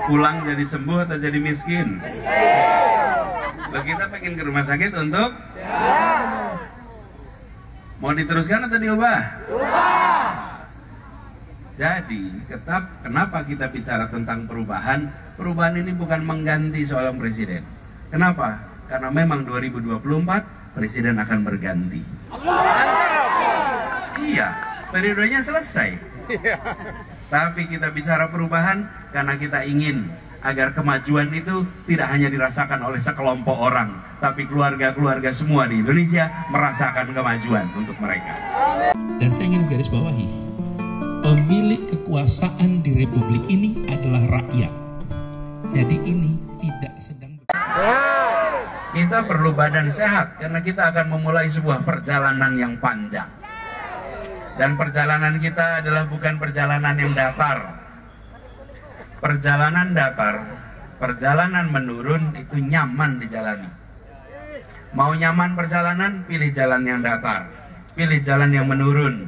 Pulang jadi sembuh atau jadi miskin? Loh, kita pengen ke rumah sakit untuk mau diteruskan atau diubah? Jadi kenapa kita bicara tentang perubahan? Perubahan ini bukan mengganti seorang presiden. Kenapa? Karena memang 2024 presiden akan berganti. Iya, periodenya selesai. Tapi kita bicara perubahan karena kita ingin agar kemajuan itu tidak hanya dirasakan oleh sekelompok orang, tapi keluarga-keluarga semua di Indonesia merasakan kemajuan untuk mereka. Dan saya ingin garis bawahi, pemilik kekuasaan di Republik ini adalah rakyat. Jadi ini tidak sedang kita perlu badan sehat karena kita akan memulai sebuah perjalanan yang panjang. Dan perjalanan kita adalah bukan perjalanan yang datar. Perjalanan datar, perjalanan menurun itu nyaman dijalani. Mau nyaman perjalanan, pilih jalan yang datar, pilih jalan yang menurun.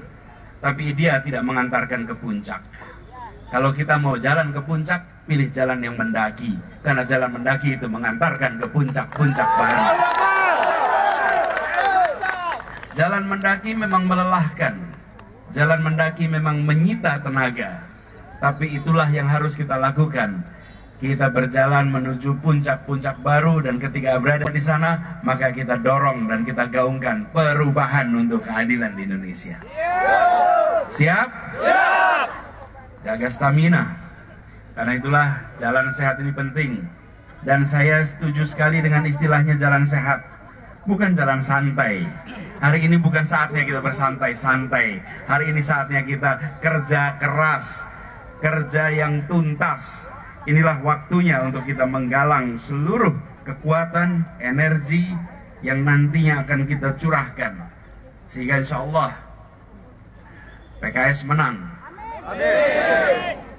Tapi dia tidak mengantarkan ke puncak. Kalau kita mau jalan ke puncak, pilih jalan yang mendaki. Karena jalan mendaki itu mengantarkan ke puncak-puncak baru. Jalan mendaki memang melelahkan. Jalan mendaki memang menyita tenaga. Tapi itulah yang harus kita lakukan. Kita berjalan menuju puncak-puncak baru, dan ketika berada di sana, maka kita dorong dan kita gaungkan perubahan untuk keadilan di Indonesia. Siap? Siap! Jaga stamina. Karena itulah jalan sehat ini penting. Dan saya setuju sekali dengan istilahnya jalan sehat. Bukan jalan santai. Hari ini bukan saatnya kita bersantai-santai. Hari ini saatnya kita kerja keras, kerja yang tuntas. Inilah waktunya untuk kita menggalang seluruh kekuatan, energi yang nantinya akan kita curahkan. Sehingga insya Allah PKS menang.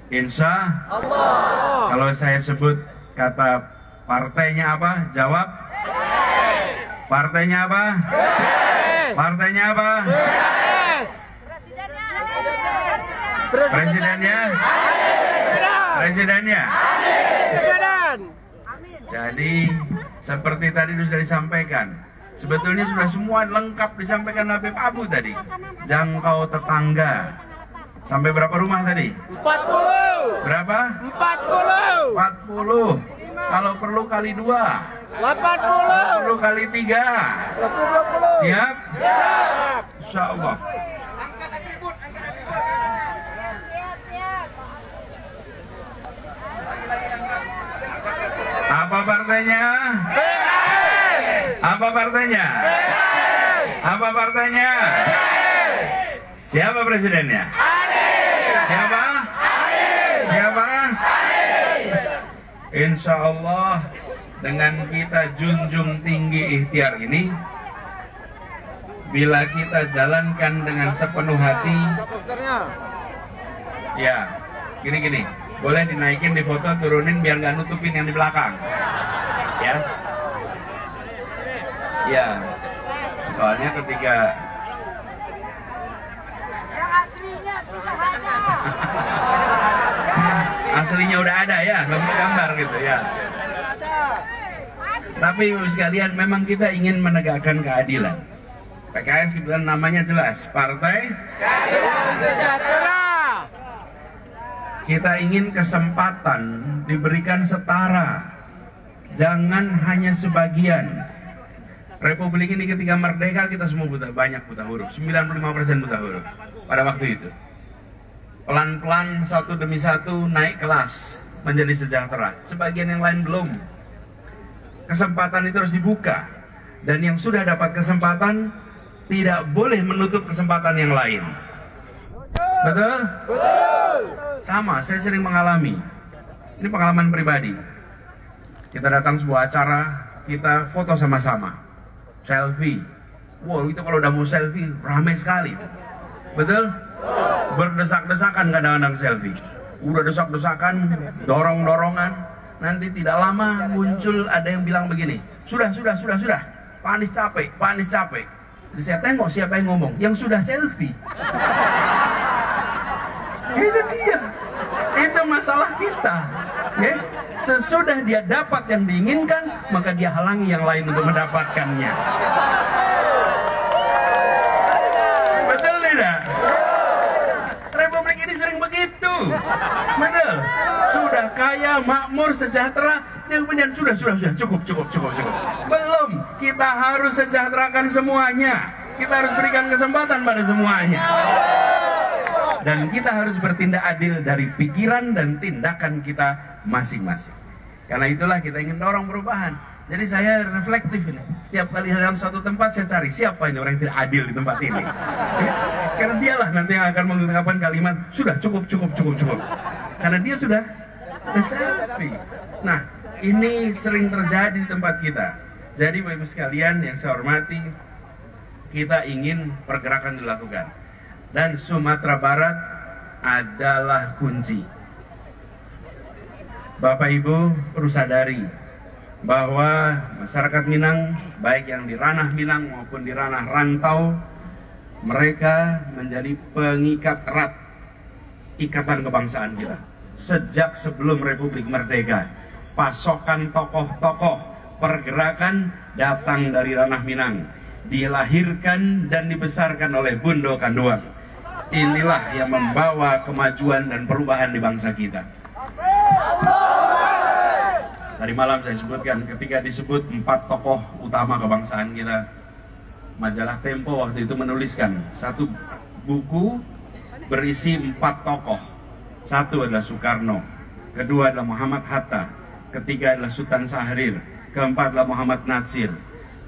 Insya Allah. Kalau saya sebut kata partainya apa? Jawab. Partainya apa? Partainya apa? Presidennya? Presidennya? Jadi seperti tadi sudah disampaikan, sebetulnya sudah semua lengkap disampaikan Habib Abu tadi. Jangkau tetangga. Sampai berapa rumah tadi? 40. Berapa? 40. 40. Kalau perlu kali 2. 80. Perlu kali 3. 20. Siap? Siap. Insya Allah. Apa partainya? Apa partainya? Apa partainya? Siapa presidennya? Siapa? Siapa? Insya Allah dengan kita junjung tinggi ikhtiar ini, bila kita jalankan dengan sepenuh hati, ya gini-gini, boleh dinaikin di foto, turunin biar nggak nutupin yang di belakang, ya. Ya, soalnya ketika aslinya udah ada ya, nggak perlu gambar gitu ya. Tapi sekalian, memang kita ingin menegakkan keadilan. PKS kebetulan namanya jelas, Partai Keadilan Sejahtera. Kita ingin kesempatan diberikan setara, jangan hanya sebagian. Republik ini ketika merdeka kita semua banyak buta huruf, 95% buta huruf pada waktu itu. Pelan-pelan satu demi satu naik kelas menjadi sejahtera. Sebagian yang lain belum. Kesempatan itu harus dibuka. Dan yang sudah dapat kesempatan tidak boleh menutup kesempatan yang lain. Betul? Betul. Sama, saya sering mengalami. Ini pengalaman pribadi. Kita datang sebuah acara, kita foto sama-sama. Selfie. Wow, itu kalau udah mau selfie ramai sekali. Betul? Berdesak-desakan kadang-kadang selfie. Udah desak-desakan, dorong-dorongan. Nanti tidak lama muncul ada yang bilang begini, sudah. Pak Anies capek. Jadi saya tengok siapa yang ngomong, yang sudah selfie. fakta. Ya, sesudah dia dapat yang diinginkan, maka dia halangi yang lain untuk mendapatkannya. Betul tidak? Republik ini sering begitu. Betul. Sudah kaya, makmur, sejahtera, dia kemudian sudah cukup. Belum, kita harus sejahterakan semuanya. Kita harus berikan kesempatan pada semuanya. Dan kita harus bertindak adil dari pikiran dan tindakan kita masing-masing. Karena itulah kita ingin dorong perubahan. Jadi saya reflektif ini. Setiap kali dalam suatu tempat saya cari siapa ini orang yang tidak adil di tempat ini. Ya? Karena dialah nanti yang akan mengungkapkan kalimat sudah cukup. Karena dia sudah resapi. Nah, ini sering terjadi di tempat kita. Jadi Bapak Ibu sekalian yang saya hormati, kita ingin pergerakan dilakukan. Dan Sumatera Barat adalah kunci. Bapak Ibu perlu sadari bahwa masyarakat Minang, baik yang di ranah Minang maupun di ranah rantau, mereka menjadi pengikat erat ikatan kebangsaan kita. Sejak sebelum Republik Merdeka, pasokan tokoh-tokoh pergerakan datang dari ranah Minang, dilahirkan dan dibesarkan oleh Bundo Kanduang. Inilah yang membawa kemajuan dan perubahan di bangsa kita. Tadi malam saya sebutkan ketika disebut 4 tokoh utama kebangsaan kita, majalah Tempo waktu itu menuliskan satu buku berisi 4 tokoh. Satu adalah Soekarno, kedua adalah Muhammad Hatta, ketiga adalah Sultan Syahrir, keempat adalah Muhammad Natsir.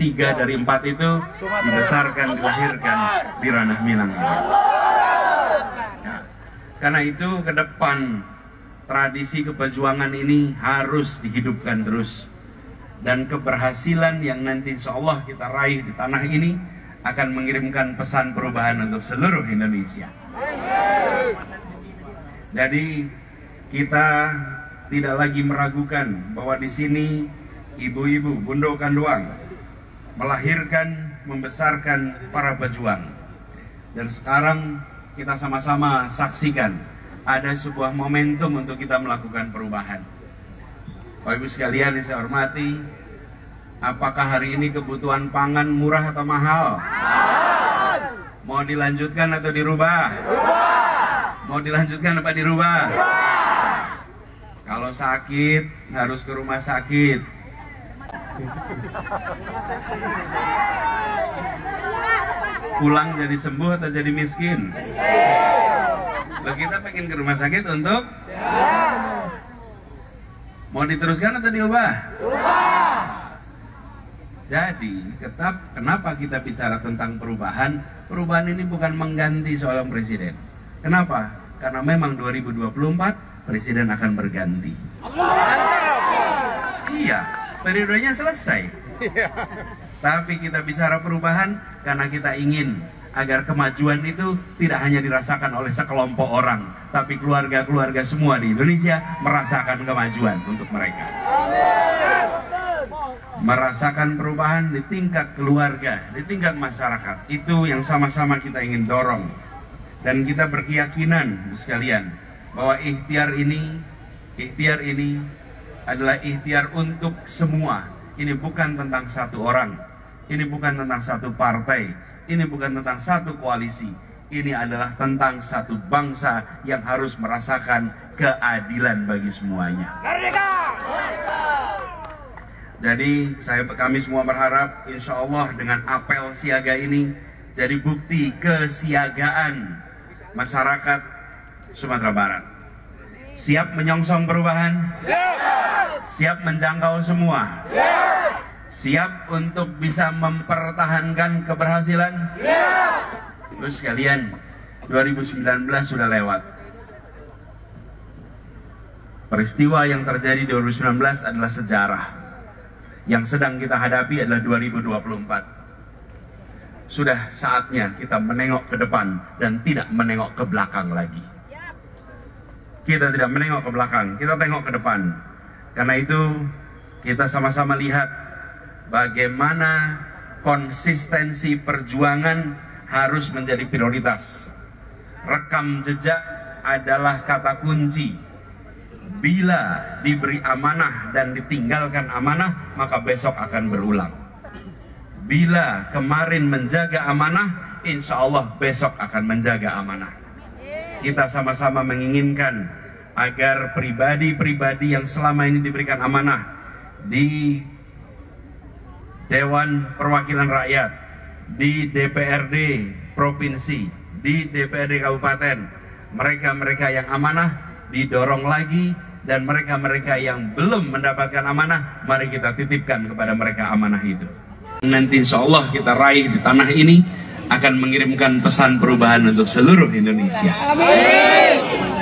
3 dari 4 itu dibesarkan, dilahirkan di ranah Minang. Ya. Karena itu ke depan tradisi keperjuangan ini harus dihidupkan terus. Dan keberhasilan yang nanti insya Allah kita raih di tanah ini akan mengirimkan pesan perubahan untuk seluruh Indonesia. Jadi kita tidak lagi meragukan bahwa di sini ibu-ibu Bundo Kanduang melahirkan, membesarkan para pejuang. Dan sekarang kita sama-sama saksikan ada sebuah momentum untuk kita melakukan perubahan. Bapak Ibu sekalian yang saya hormati, apakah hari ini kebutuhan pangan murah atau mahal? Mau dilanjutkan atau dirubah? Mau dilanjutkan apa dirubah? Kalau sakit harus ke rumah sakit. Pulang jadi sembuh atau jadi miskin? Loh, kita pengen ke rumah sakit untuk mau diteruskan atau diubah? Jadi kenapa kita bicara tentang perubahan? Perubahan ini bukan mengganti seorang presiden. Kenapa? Karena memang 2024 presiden akan berganti. Iya, periodenya selesai. Tapi kita bicara perubahan karena kita ingin agar kemajuan itu tidak hanya dirasakan oleh sekelompok orang, tapi keluarga-keluarga semua di Indonesia merasakan kemajuan untuk mereka. Merasakan perubahan di tingkat keluarga, di tingkat masyarakat. Itu yang sama-sama kita ingin dorong. Dan kita berkeyakinan sekalian bahwa ikhtiar ini adalah ikhtiar untuk semua. Ini bukan tentang satu orang, ini bukan tentang satu partai, ini bukan tentang satu koalisi. Ini adalah tentang satu bangsa yang harus merasakan keadilan bagi semuanya. Jadi kami semua berharap insya Allah dengan apel siaga ini jadi bukti kesiagaan masyarakat Sumatera Barat. Siap menyongsong perubahan? Siap menjangkau semua? Siap untuk bisa mempertahankan keberhasilan? Terus sekalian, 2019 sudah lewat. Peristiwa yang terjadi di 2019 adalah sejarah. Yang sedang kita hadapi adalah 2024. Sudah saatnya kita menengok ke depan dan tidak menengok ke belakang lagi. Kita tidak menengok ke belakang, kita tengok ke depan. Karena itu kita sama-sama lihat bagaimana konsistensi perjuangan harus menjadi prioritas. Rekam jejak adalah kata kunci bila diberi amanah dan ditinggalkan amanah, maka besok akan berulang. Bila kemarin menjaga amanah, insya Allah besok akan menjaga amanah. Kita sama-sama menginginkan agar pribadi-pribadi yang selama ini diberikan amanah di Dewan Perwakilan Rakyat, di DPRD Provinsi, di DPRD Kabupaten, mereka-mereka yang amanah didorong lagi, dan mereka-mereka yang belum mendapatkan amanah, mari kita titipkan kepada mereka amanah itu. Nanti insya Allah kita raih di tanah ini akan mengirimkan pesan perubahan untuk seluruh Indonesia. Amin.